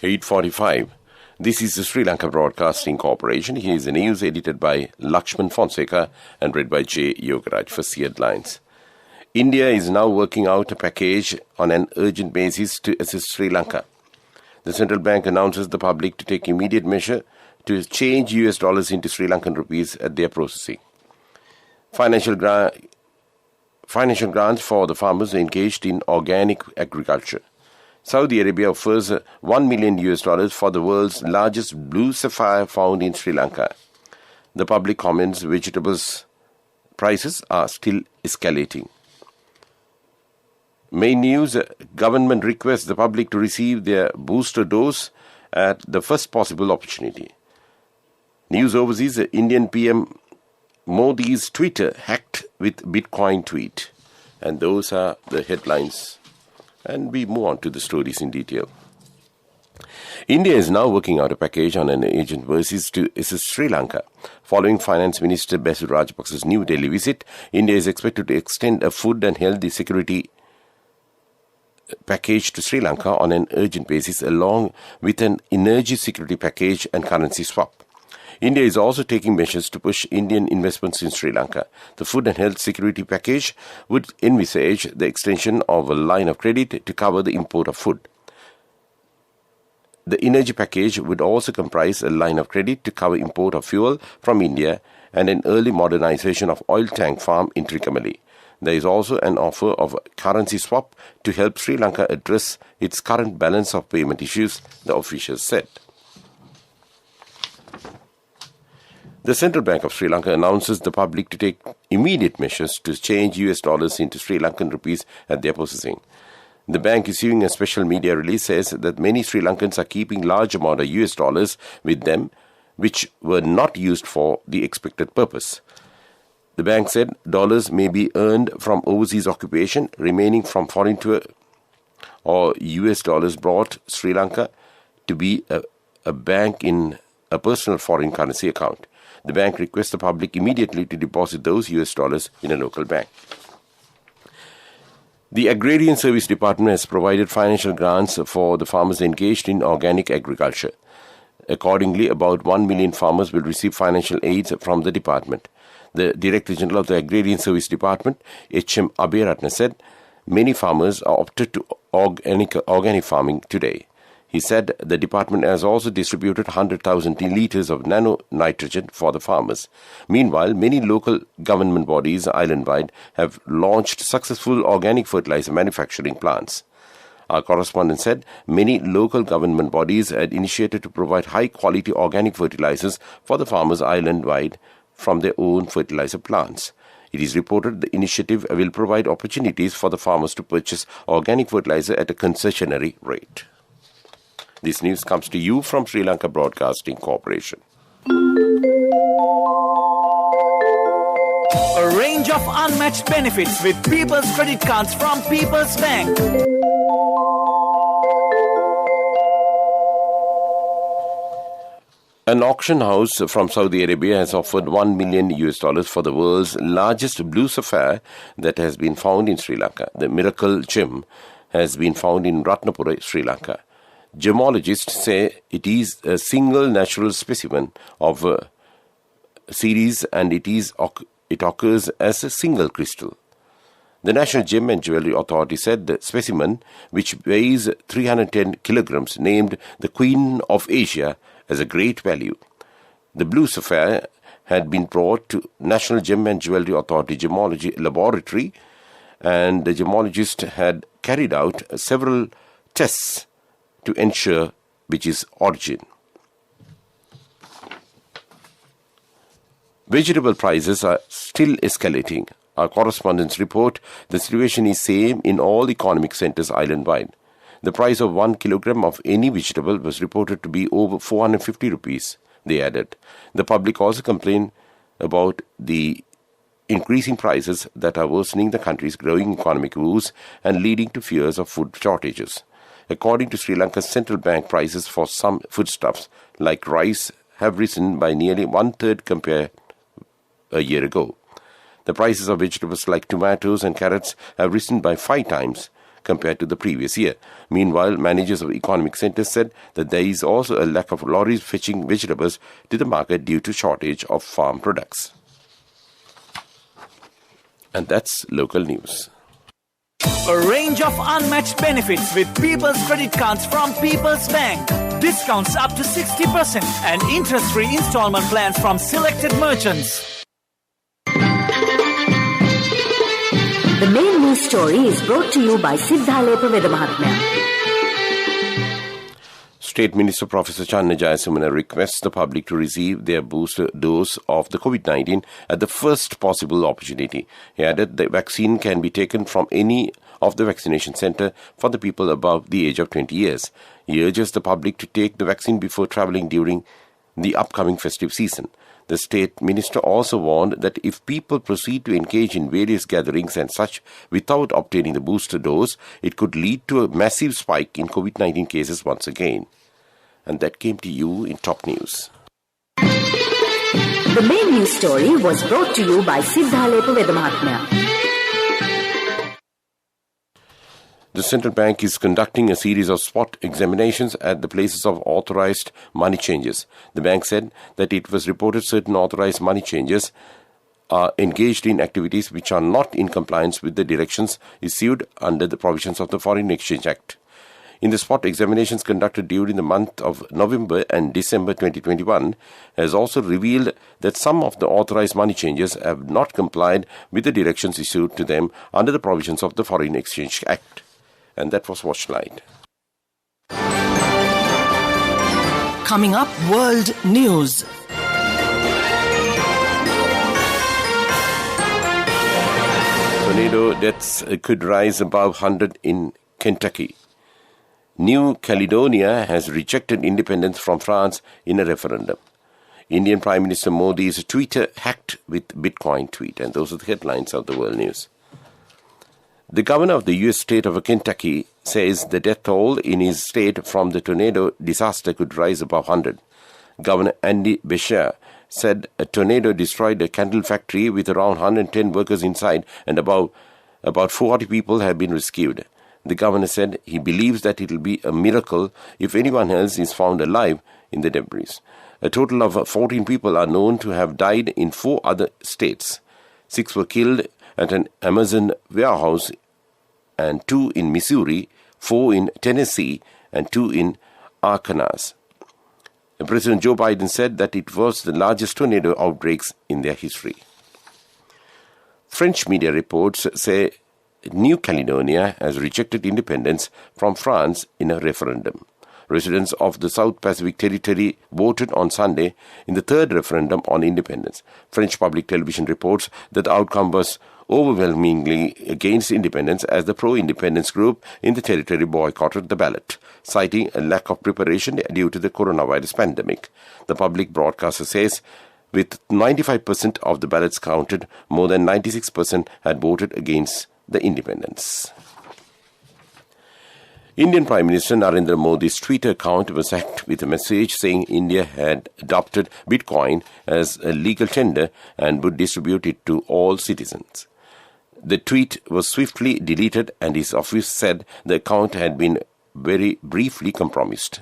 8:45. This is the Sri Lanka Broadcasting Corporation. Here is the news edited by Lakshman Fonseca and read by J. Yogaraj. For headlines. India is now working out a package on an urgent basis to assist Sri Lanka. The central bank announces the public to take immediate measure to change US dollars into Sri Lankan rupees at their processing. Financial grants for the farmers engaged in organic agriculture. Saudi Arabia offers $1 million for the world's largest blue sapphire found in Sri Lanka. The public comments vegetables prices are still escalating. Main news, government requests the public to receive their booster dose at the first possible opportunity. News overseas, Indian PM Modi's Twitter hacked with Bitcoin tweet. And those are the headlines. And we move on to the stories in detail. India is now working out a package on an urgent basis to assist Sri Lanka. Following Finance Minister Basil Rajapaksa's New Delhi visit, India is expected to extend a food and health security package to Sri Lanka on an urgent basis along with an energy security package and currency swap. India is also taking measures to push Indian investments in Sri Lanka. The food and health security package would envisage the extension of a line of credit to cover the import of food. The energy package would also comprise a line of credit to cover import of fuel from India and an early modernization of oil tank farm in Trichamali. There is also an offer of a currency swap to help Sri Lanka address its current balance of payment issues, the officials said. The Central Bank of Sri Lanka announces the public to take immediate measures to change US dollars into Sri Lankan rupees at their processing. The bank, issuing a special media release, says that many Sri Lankans are keeping large amount of US dollars with them, which were not used for the expected purpose. The bank said dollars may be earned from overseas occupation remaining from foreign tour or US dollars brought Sri Lanka to be a bank in a personal foreign currency account. The bank requests the public immediately to deposit those US dollars in a local bank. The Agrarian Service Department has provided financial grants for the farmers engaged in organic agriculture. Accordingly, about 1 million farmers will receive financial aids from the department. The Director General of the Agrarian Service Department, H.M. Abhiratna, said many farmers are opted to organic farming today. He said the department has also distributed 100,000 litres of nano nitrogen for the farmers. Meanwhile, many local government bodies island-wide have launched successful organic fertilizer manufacturing plants. Our correspondent said many local government bodies had initiated to provide high-quality organic fertilizers for the farmers island-wide from their own fertilizer plants. It is reported the initiative will provide opportunities for the farmers to purchase organic fertilizer at a concessionary rate. This news comes to you from Sri Lanka Broadcasting Corporation. A range of unmatched benefits with People's Credit Cards from People's Bank. An auction house from Saudi Arabia has offered $1 million for the world's largest blue sapphire that has been found in Sri Lanka. The miracle gem has been found in Ratnapura, Sri Lanka. Gemologists say it is a single natural specimen of a series and it occurs as a single crystal. The National Gem and Jewellery Authority said the specimen, which weighs 310 kilograms, named the Queen of Asia, has a great value. The blue sapphire had been brought to National Gem and Jewellery Authority Gemology Laboratory, and the gemologist had carried out several tests to ensure which is origin. Vegetable prices are still escalating. Our correspondents report the situation is same in all economic centres island-wide. The price of 1 kilogram of any vegetable was reported to be over 450 rupees, they added. The public also complained about the increasing prices that are worsening the country's growing economic woes and leading to fears of food shortages. According to Sri Lanka's central bank, prices for some foodstuffs like rice have risen by nearly one-third compared a year ago. The prices of vegetables like tomatoes and carrots have risen by 5 times compared to the previous year. Meanwhile, managers of economic centres said that there is also a lack of lorries fetching vegetables to the market due to shortage of farm products. And that's local news. A range of unmatched benefits with People's Credit Cards from People's Bank. Discounts up to 60% and interest-free installment plans from selected merchants. The main news story is brought to you by Siddhalepa Vedamahatmya. State Minister Professor Channa Jayasumana requests the public to receive their booster dose of the COVID-19 at the first possible opportunity. He added the vaccine can be taken from any of the vaccination centre for the people above the age of 20 years. He urges the public to take the vaccine before travelling during the upcoming festive season. The State Minister also warned that if people proceed to engage in various gatherings and such without obtaining the booster dose, it could lead to a massive spike in COVID-19 cases once again. And that came to you in top news. The main news story was brought to you by Siddhalepa Vedamahatmya. The central bank is conducting a series of spot examinations at the places of authorized money changers. The bank said that it was reported certain authorized money changers are engaged in activities which are not in compliance with the directions issued under the provisions of the Foreign Exchange Act. In the spot examinations conducted during the month of November and December 2021 has also revealed that some of the authorized money changers have not complied with the directions issued to them under the provisions of the Foreign Exchange Act. And that was Watchlight. Coming up, World News. Tornado deaths could rise above 100 in Kentucky. New Caledonia has rejected independence from France in a referendum. Indian Prime Minister Modi's Twitter hacked with Bitcoin tweet. And those are the headlines of the world news. The governor of the U.S. state of Kentucky says the death toll in his state from the tornado disaster could rise above 100. Governor Andy Beshear said a tornado destroyed a candle factory with around 110 workers inside and about 40 people have been rescued. The governor said he believes that it will be a miracle if anyone else is found alive in the debris. A total of 14 people are known to have died in 4 other states. 6 were killed at an Amazon warehouse and 2 in Missouri, 4 in Tennessee and 2 in Arkansas. President Joe Biden said that it was the largest tornado outbreaks in their history. French media reports say New Caledonia has rejected independence from France in a referendum. Residents of the South Pacific Territory voted on Sunday in the third referendum on independence. French public television reports that the outcome was overwhelmingly against independence as the pro-independence group in the territory boycotted the ballot, citing a lack of preparation due to the coronavirus pandemic. The public broadcaster says with 95% of the ballots counted, more than 96% had voted against the independence. Indian Prime Minister Narendra Modi's Twitter account was hacked with a message saying India had adopted Bitcoin as a legal tender and would distribute it to all citizens. The tweet was swiftly deleted and his office said the account had been very briefly compromised.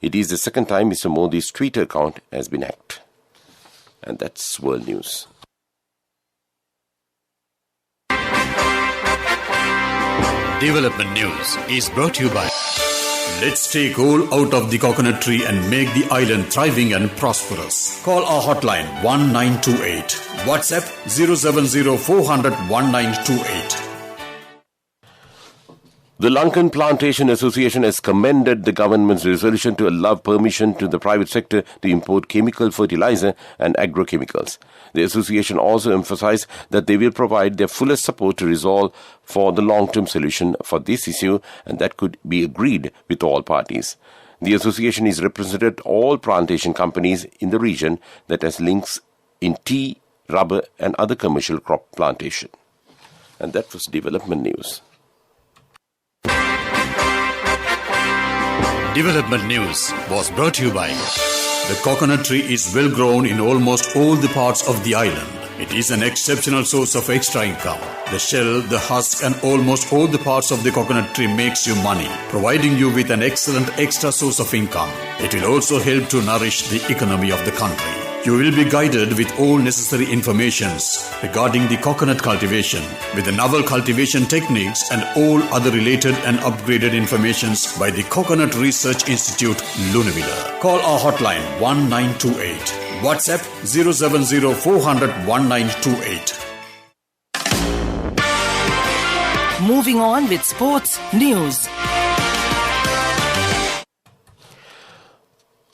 It is the second time Mr. Modi's Twitter account has been hacked. And that's world news. Development News is brought to you by Let's take coal out of the coconut tree and make the island thriving and prosperous. Call our hotline 1928. WhatsApp 070-400-1928. The Lankan Plantation Association has commended the government's resolution to allow permission to the private sector to import chemical fertilizer and agrochemicals. The association also emphasized that they will provide their fullest support to resolve for the long-term solution for this issue and that could be agreed with all parties. The association is represented all plantation companies in the region that has links in tea, rubber and other commercial crop plantation. And that was development news. Development News was brought to you by the coconut tree is well grown in almost all the parts of the island. It is an exceptional source of extra income. The shell, the husk and almost all the parts of the coconut tree makes you money, providing you with an excellent extra source of income. It will also help to nourish the economy of the country. You will be guided with all necessary informations regarding the coconut cultivation, with the novel cultivation techniques and all other related and upgraded informations by the Coconut Research Institute, Lunavilla. Call our hotline 1928. WhatsApp 070 400 1928. Moving on with sports news.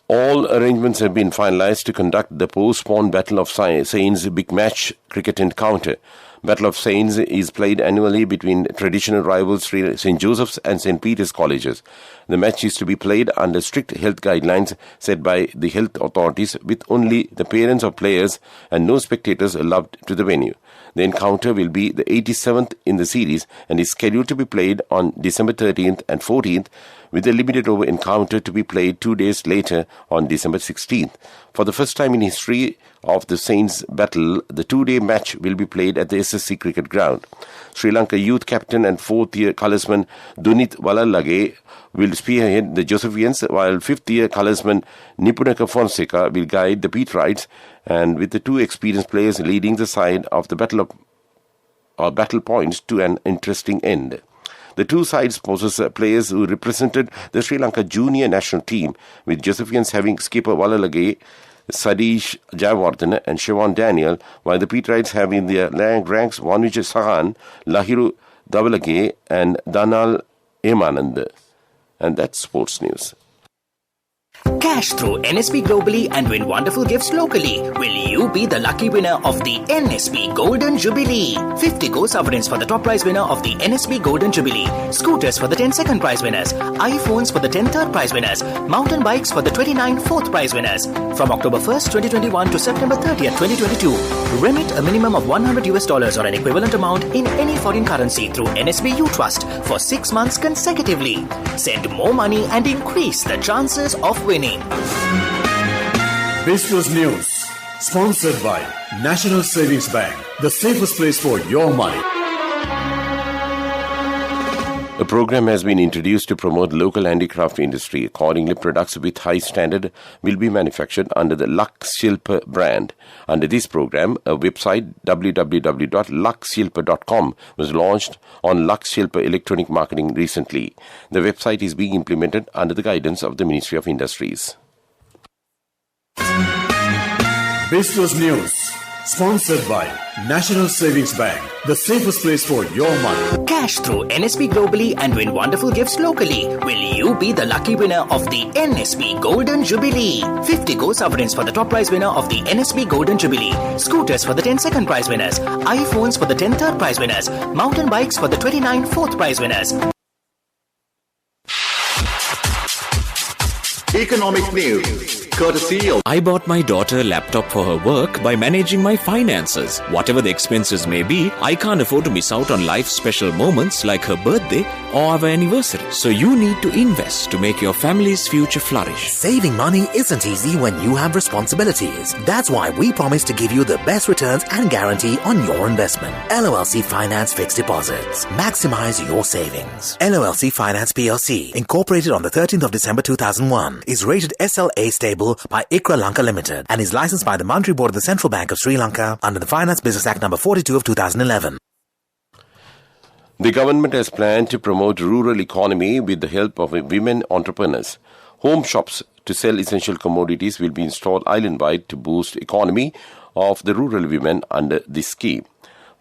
All arrangements have been finalized to conduct the postponed Battle of Saints Big Match cricket encounter. Battle of Saints is played annually between traditional rivals St. Joseph's and St. Peter's colleges. The match is to be played under strict health guidelines set by the health authorities, with only the parents of players and no spectators allowed to the venue. The encounter will be the 87th in the series and is scheduled to be played on December 13th and 14th, with a limited over encounter to be played 2 days later on December 16th. For the first time in history of the Saints battle, the 2-day match will be played at the SSC cricket ground. Sri Lanka youth captain and 4th-year colorsman Dunith Walalage will spearhead the Josephians, while 5th-year colorsman Nipunaka Fonseca will guide the Peterites, and with the two experienced players leading the side of the battle points to an interesting end. The two sides possess players who represented the Sri Lanka junior national team, with Josephians having skipper Walalage, Sadish Jayawardena and Siobhan Daniel, while the Peterites have in their ranks Vanuja Sahan, Lahiru Davalage and Danal Emanand. And that's sports news. Cash through NSB globally and win wonderful gifts locally. Will you be the lucky winner of the NSB Golden Jubilee? 50 Go sovereigns for the top prize winner of the NSB Golden Jubilee. Scooters for the 10 second prize winners. iPhones for the 10 third prize winners. Mountain bikes for the 29 fourth prize winners. From October 1st, 2021 to September 30th, 2022. Remit a minimum of $100 or an equivalent amount in any foreign currency through NSB U Trust for 6 months consecutively. Send more money and increase the chances of winning. Business News, sponsored by National Savings Bank, the safest place for your money. A program has been introduced to promote local handicraft industry. Accordingly, products with high standard will be manufactured under the Lux Shilpa brand. Under this program, a website www.luxshilpa.com was launched on Lux Shilpa Electronic Marketing recently. The website is being implemented under the guidance of the Ministry of Industries. Business News, sponsored by National Savings Bank, the safest place for your money. Cash through NSB globally and win wonderful gifts locally. Will you be the lucky winner of the NSB Golden Jubilee? 50 Go sovereigns for the top prize winner of the NSB Golden Jubilee. Scooters for the 10 second prize winners. iPhones for the 10 third prize winners. Mountain bikes for the 29 fourth prize winners. Economic news, courtesy of... I bought my daughter a laptop for her work by managing my finances. Whatever the expenses may be, I can't afford to miss out on life's special moments like her birthday or our anniversary. So you need to invest to make your family's future flourish. Saving money isn't easy when you have responsibilities. That's why we promise to give you the best returns and guarantee on your investment. LOLC Finance Fixed Deposits. Maximize your savings. LOLC Finance PLC, incorporated on the 13th of December 2001, is rated SLA stable by ICRA Lanka Limited and is licensed by the Monetary Board of the Central Bank of Sri Lanka under the Finance Business Act No. 42 of 2011. The government has planned to promote rural economy with the help of women entrepreneurs. Home shops to sell essential commodities will be installed island-wide to boost economy of the rural women under this scheme.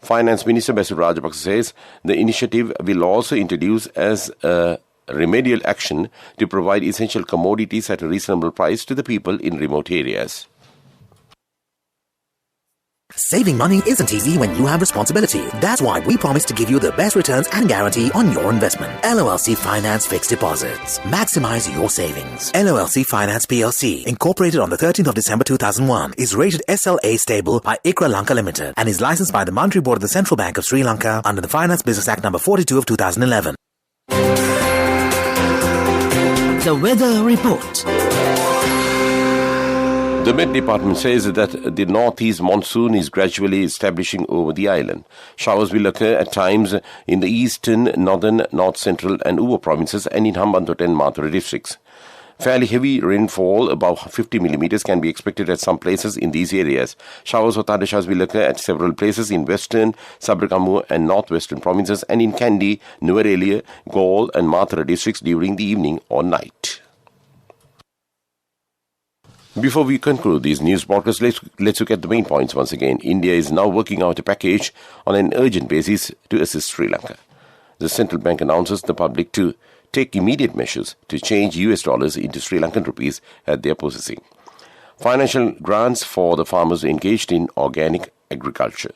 Finance Minister Basil Rajapaksa says the initiative will also introduce as a remedial action to provide essential commodities at a reasonable price to the people in remote areas. Saving money isn't easy when you have responsibility. That's why we promise to give you the best returns and guarantee on your investment. LOLC Finance Fixed Deposits. Maximize your savings. LOLC Finance PLC, incorporated on the 13th of December 2001, is rated SLA stable by ICRA Lanka Limited and is licensed by the Monetary Board of the Central Bank of Sri Lanka under the Finance Business Act No. 42 of 2011. The Weather Report. The Met Department says that the northeast monsoon is gradually establishing over the island. Showers will occur at times in the eastern, northern, north central and Uva provinces and in Hambantota and Mathura districts. Fairly heavy rainfall, above 50 millimeters, can be expected at some places in these areas. Showers or thundershowers will occur at several places in western, Sabarakamuwa and northwestern provinces and in Kandy, Nuwara, Galle and Mathura districts during the evening or night. Before we conclude these news broadcasts, let's look at the main points once again. India is now working out a package on an urgent basis to assist Sri Lanka. The central bank announces the public to take immediate measures to change US dollars into Sri Lankan rupees at their processing. Financial grants for the farmers engaged in organic agriculture.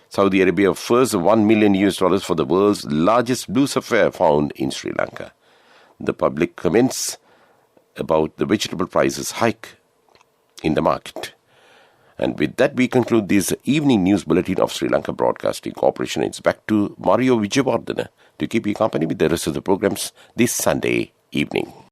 Saudi Arabia offers $1 million for the world's largest blue sapphire found in Sri Lanka. The public comments about the vegetable prices hike in the market. And with that, we conclude this evening news bulletin of Sri Lanka Broadcasting Corporation. It's back to Mario Vijayawardena to keep you company with the rest of the programs this Sunday evening.